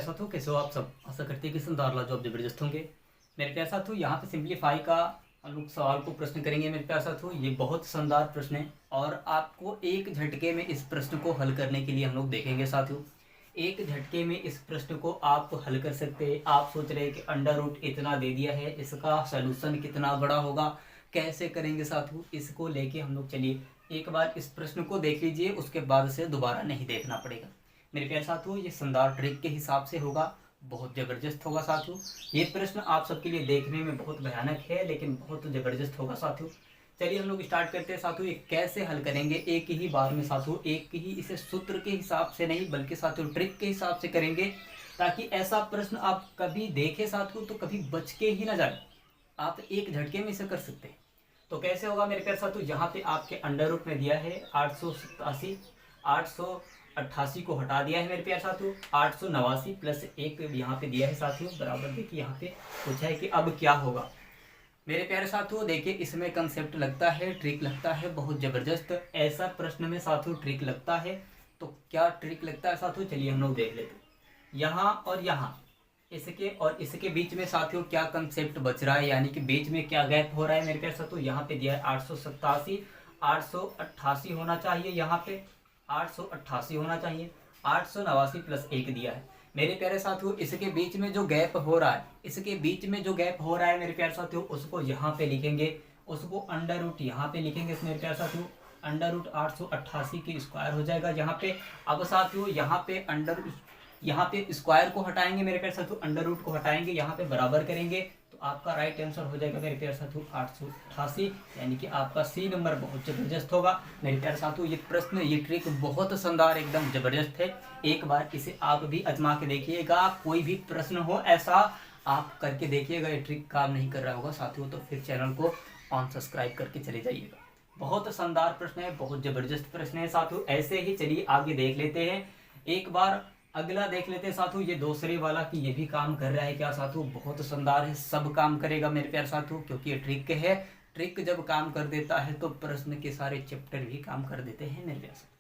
साथियों, कैसे हो आप सब। आशा करते हैं कि शानदार लाजवाब जबरदस्त होंगे। मेरे प्यारे साथियों, यहाँ पे सिंप्लीफाई का हम लोग सवाल को प्रश्न करेंगे। मेरे प्यारे साथियों, ये बहुत शानदार प्रश्न है और आपको एक झटके में इस प्रश्न को हल करने के लिए हम लोग देखेंगे साथियों। एक झटके में इस प्रश्न को आप हल कर सकते हैं। आप सोच रहे हैं कि अंडर रूट इतना दे दिया है, इसका सोल्यूशन कितना बड़ा होगा, कैसे करेंगे साथियों। इसको लेके हम लोग चलिए एक बार इस प्रश्न को देख लीजिए, उसके बाद से दोबारा नहीं देखना पड़ेगा। मेरे प्यारे साथियों, ये शानदार ट्रिक के हिसाब से होगा, बहुत ज़बरदस्त होगा साथियों। ये प्रश्न आप सबके लिए देखने में बहुत भयानक है, लेकिन बहुत ज़बरदस्त होगा साथियों। चलिए हम लोग स्टार्ट करते हैं साथियों। ये कैसे हल करेंगे एक ही बार में साथियों, एक ही इसे सूत्र के हिसाब से नहीं बल्कि साथियों ट्रिक के हिसाब से करेंगे, ताकि ऐसा प्रश्न आप कभी देखें साथियों तो कभी बच के ही ना जाए। आप एक झटके में इसे कर सकते हैं। तो कैसे होगा मेरे प्यारे साथियों, यहाँ पे आपके अंडर रूट में दिया है 887, 888 को हटा दिया है मेरे प्यारे साथियों, 889 प्लस 1 यहाँ पे दिया है साथियों, बराबर। देखिए यहाँ पे पूछा है कि अब क्या होगा। मेरे प्यारे साथियों देखिए, इसमें कंसेप्ट लगता है, ट्रिक लगता है, बहुत ज़बरदस्त। ऐसा प्रश्न में साथियों ट्रिक लगता है, तो क्या ट्रिक लगता है साथियों, चलिए हम लोग देख लेते हैं। यहाँ और यहाँ, इसके और इसके बीच में साथियों क्या कंसेप्ट बच रहा है, यानी कि बीच में क्या गैप हो रहा है मेरे प्यारे साथियों। यहाँ पे दिया है 887, 888 होना चाहिए, यहाँ पे 888 होना चाहिए, 889 प्लस 1 दिया है मेरे प्यारे साथियों। इसके बीच में जो गैप हो रहा है, इसके बीच में जो गैप हो रहा है मेरे प्यारे साथियों, उसको यहाँ पे लिखेंगे, उसको अंडर रूट यहाँ पे लिखेंगे मेरे प्यारे साथियों। अंडर रूट 888 की स्क्वायर हो जाएगा यहाँ पे। अब साथियों यहाँ पे स्क्वायर को हटाएंगे मेरे प्यारे साथियों, अंडर रूट को हटाएंगे, यहाँ पे बराबर करेंगे, तो आपका राइट आंसर हो जाएगा मेरे प्यारे साथियों 888, यानी कि आपका सी नंबर बहुत जबरदस्त होगा मेरे प्यारे साथियों। ये प्रश्न, ये ट्रिक बहुत शानदार, एकदम जबरदस्त है। एक बार इसे आप भी आजमा के देखिएगा। कोई भी प्रश्न हो ऐसा आप करके देखिएगा, ये ट्रिक काम नहीं कर रहा होगा साथियों तो फिर चैनल को अनसब्सक्राइब करके चले जाइएगा। बहुत शानदार प्रश्न है, बहुत जबरदस्त प्रश्न है साथियों। ऐसे ही चलिए आगे देख लेते हैं। एक बार अगला देख लेते हैं साथियों, ये दूसरे वाला कि ये भी काम कर रहा है क्या साथियों। बहुत शानदार है, सब काम करेगा मेरे प्यारे साथियों, क्योंकि ये ट्रिक है। ट्रिक जब काम कर देता है तो प्रश्न के सारे चैप्टर भी काम कर देते हैं मेरे प्यारे साथियों।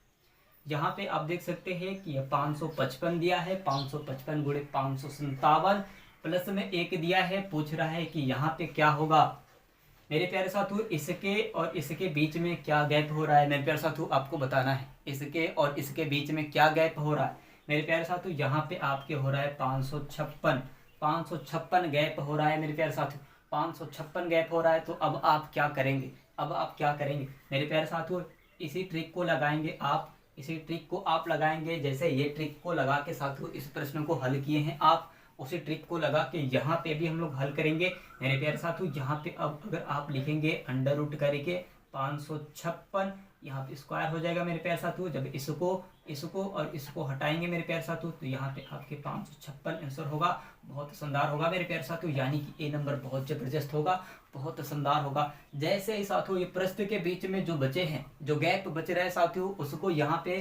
यहाँ पे आप देख सकते हैं कि ये 555 दिया है, 555 गुणे 557 प्लस में 1 दिया है। पूछ रहा है कि यहाँ पे क्या होगा मेरे प्यारे साथियों। इसके और इसके बीच में क्या गैप हो रहा है मेरे प्यारे साथियों, आपको बताना है। इसके और इसके बीच में क्या गैप हो रहा है मेरे प्यारे साथियों। यहाँ पे आपके हो रहा है 556 गैप हो रहा है मेरे प्यारे साथियों, 556 गैप हो रहा है। तो अब आप क्या करेंगे, अब आप क्या करेंगे मेरे प्यारे साथियों, इसी ट्रिक को लगाएंगे आप, इसी ट्रिक को आप लगाएंगे। जैसे ये ट्रिक को लगा के साथियों इस प्रश्न को हल किए हैं आप, उसी ट्रिक को लगा के यहाँ पे भी हम लोग हल करेंगे मेरे प्यारे साथियों। यहाँ पे अब अगर आप लिखेंगे अंडर रूट करके 556, यहाँ पे स्क्वायर हो जाएगा मेरे प्यारे साथियों। जब इसको और इसको हटाएंगे मेरे प्यारे साथियों, तो यहाँ पे आपके 556 आंसर होगा। बहुत शानदार होगा मेरे प्यारे साथियों, यानी कि ए नंबर बहुत जबरदस्त होगा, बहुत शानदार होगा। जैसे ही साथियों ये प्रश्न के बीच में जो बचे हैं, जो गैप बच रहे हैं साथियों, उसको यहाँ पे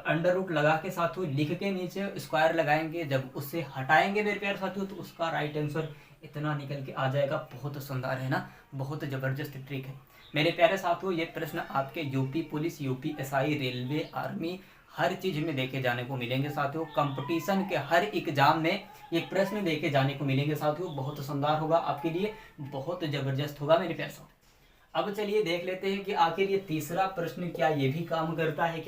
अंडर रूट लगा के साथियों लिख के नीचे स्क्वायर लगाएंगे। जब उससे हटाएंगे मेरे प्यारे साथियों, तो उसका राइट आंसर इतना निकल के आ जाएगा। बहुत शानदार है ना, बहुत जबरदस्त ट्रिक है मेरे प्यारे साथियों। ये प्रश्न आपके UP police, UP SI, railway, army, हर चीज में देखे जाने को मिलेंगे साथियों। कंपटीशन के हर एग्जाम में ये प्रश्न देखे जाने को मिलेंगे साथियों। बहुत शानदार होगा आपके लिए, बहुत जबरदस्त होगा मेरे प्यारे साथियों। अब चलिए देख लेते हैं कि आखिर ये तीसरा प्रश्न क्या ये भी काम करता है,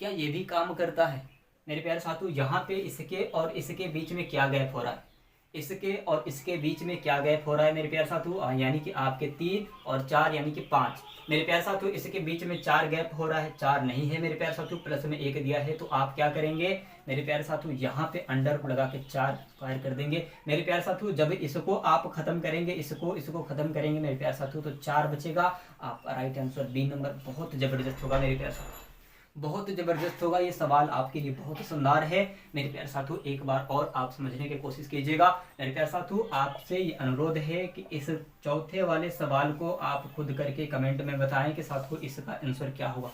क्या ये भी काम करता है मेरे प्यारे साथियों। यहाँ पे इसके और इसके बीच में क्या गैप हो रहा है, इसके और इसके बीच में क्या गैप हो रहा है मेरे प्यारे साथियों, यानी कि आपके 3 और 4 यानी कि 5 मेरे प्यारे साथियों। इसके बीच में 4 गैप हो रहा है, 4 नहीं है मेरे प्यारे साथियों, प्लस में 1 दिया है। तो आप क्या करेंगे मेरे प्यारे साथियों, यहाँ पे अंडर को लगा के 4 स्क्वायर कर देंगे मेरे प्यारे साथियों। जब इसको आप खत्म करेंगे, इसको खत्म करेंगे मेरे प्यारे साथियों, तो 4 बचेगा। आपका राइट आंसर बी नंबर बहुत जबरदस्त होगा मेरे प्यारे साथियों, बहुत जबरदस्त होगा। ये सवाल आपके लिए बहुत शानदार है मेरे प्यारे साथियों। एक बार और आप समझने की कोशिश कीजिएगा मेरे प्यारे साथियों। आपसे ये अनुरोध है कि इस चौथे वाले सवाल को आप खुद करके कमेंट में बताएं कि साथियों इसका आंसर क्या होगा।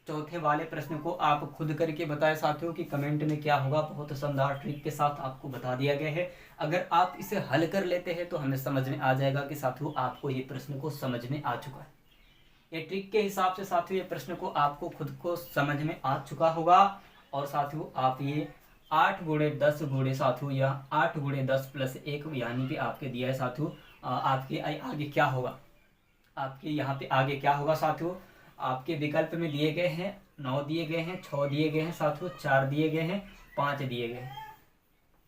चौथे वाले प्रश्न को आप खुद करके बताएं साथियों कि कमेंट में क्या होगा। बहुत शानदार ट्रिक के साथ आपको बता दिया गया है। अगर आप इसे हल कर लेते हैं तो हमें समझ में आ जाएगा कि साथियों आपको ये प्रश्न को समझ में आ चुका है। ये ट्रिक के हिसाब से साथियों ये प्रश्न को आपको खुद को समझ में आ चुका होगा, और साथियों आप ये 8 गुणे 10 गुणे साथियों या 8 गुणे 10 प्लस 1 यानी कि आपके दिया है साथियों। आपके आगे क्या होगा, आपके यहाँ पे आगे क्या होगा साथियों। आपके विकल्प में दिए गए हैं 9 दिए गए हैं, 6 दिए गए हैं साथियों, 4 दिए गए हैं, 5 दिए गए हैं।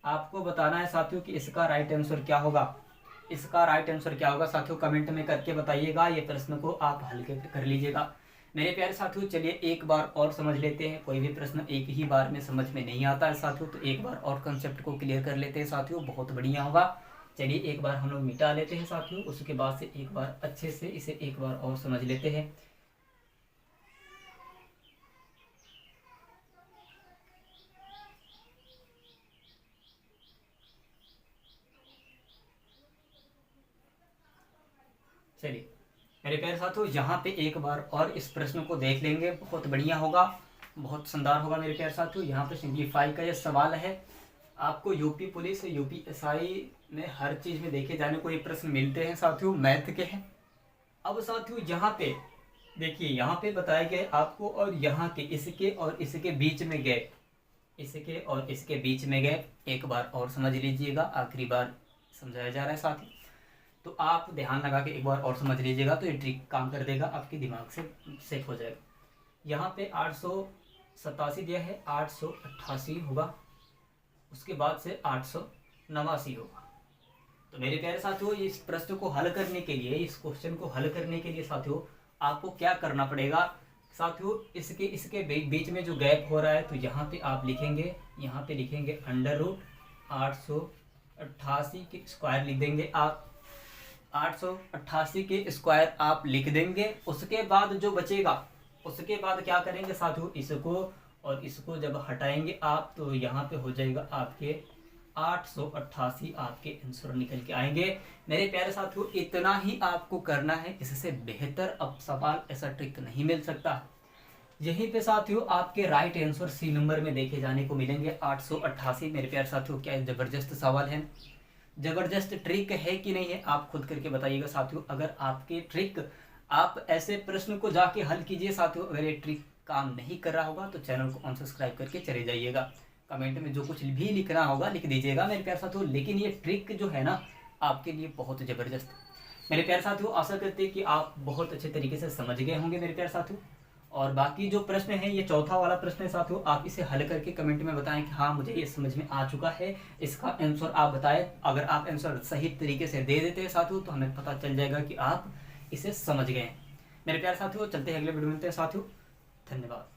आपको बताना है साथियों कि इसका राइट आंसर क्या होगा। इसका राइट आंसर क्या होगा साथियों, कमेंट में करके बताइएगा। ये प्रश्न को आप हल कर लीजिएगा मेरे प्यारे साथियों। चलिए एक बार और समझ लेते हैं। कोई भी प्रश्न एक ही बार में समझ में नहीं आता है साथियों, तो एक बार और कंसेप्ट को क्लियर कर लेते हैं साथियों, बहुत बढ़िया होगा। चलिए एक बार हम लोग मिटा लेते हैं साथियों, उसके बाद से एक बार अच्छे से इसे एक बार और समझ लेते हैं। चलिए मेरे प्यारे साथियों, यहाँ पे एक बार और इस प्रश्न को देख लेंगे, बहुत बढ़िया होगा, बहुत शानदार होगा मेरे प्यारे साथियों। यहाँ पे सिंप्लीफाई का ये सवाल है। आपको यूपी पुलिस, यूपी एसआई में हर चीज़ में देखे जाने को ये प्रश्न मिलते हैं साथियों, मैथ के हैं। अब साथियों यहाँ पे देखिए, यहाँ पे बताया गया आपको, और यहाँ के इसके और इसके बीच में गए, इसके और इसके बीच में गए। एक बार और समझ लीजिएगा, आखिरी बार समझाया जा रहा है साथी, तो आप ध्यान लगा के एक बार और समझ लीजिएगा, तो ये ट्रिक काम कर देगा, आपके दिमाग से सेट हो जाएगा। यहाँ पे 887 दिया है, 888 होगा, उसके बाद से 889 होगा। तो मेरे प्यारे साथियों, इस प्रश्न को हल करने के लिए, इस क्वेश्चन को हल करने के लिए साथियों, आपको क्या करना पड़ेगा साथियों, इसके बीच में जो गैप हो रहा है, तो यहाँ पे आप लिखेंगे, यहाँ पे लिखेंगे √888 के स्क्वायर लिख देंगे आप, 888 के स्क्वायर आप लिख देंगे। उसके बाद जो बचेगा, उसके बाद क्या करेंगे साथियों, इसको और इसको जब हटाएंगे आप, तो यहाँ पे हो जाएगा आपके 888 आपके आंसर निकल के आएंगे। मेरे प्यारे साथियों, इतना ही आपको करना है, इससे बेहतर अब सवाल ऐसा ट्रिक नहीं मिल सकता। यहीं पे साथियों आपके राइट आंसर सी नंबर में देखे जाने को मिलेंगे, 888। मेरे प्यारे साथियों, क्या जबरदस्त सवाल है, जबरदस्त ट्रिक है कि नहीं है, आप खुद करके बताइएगा साथियों। अगर आपके ट्रिक, आप ऐसे प्रश्न को जाके हल कीजिए साथियों। अगर ये ट्रिक काम नहीं कर रहा होगा तो चैनल को अनसब्सक्राइब करके चले जाइएगा। कमेंट में जो कुछ भी लिखना होगा लिख दीजिएगा मेरे प्यारे साथियों। लेकिन ये ट्रिक जो है ना, आपके लिए बहुत ज़बरदस्त मेरे प्यारे साथियों। आशा करते हैं कि आप बहुत अच्छे तरीके से समझ गए होंगे मेरे प्यारे साथियों। और बाकी जो प्रश्न है, ये चौथा वाला प्रश्न है साथियों, आप इसे हल करके कमेंट में बताएं कि हाँ मुझे ये समझ में आ चुका है। इसका आंसर आप बताएं। अगर आप आंसर सही तरीके से दे देते हैं साथियों, तो हमें पता चल जाएगा कि आप इसे समझ गए हैं। मेरे प्यारे साथियों, चलते हैं अगले वीडियो में मिलते हैं साथियों। धन्यवाद।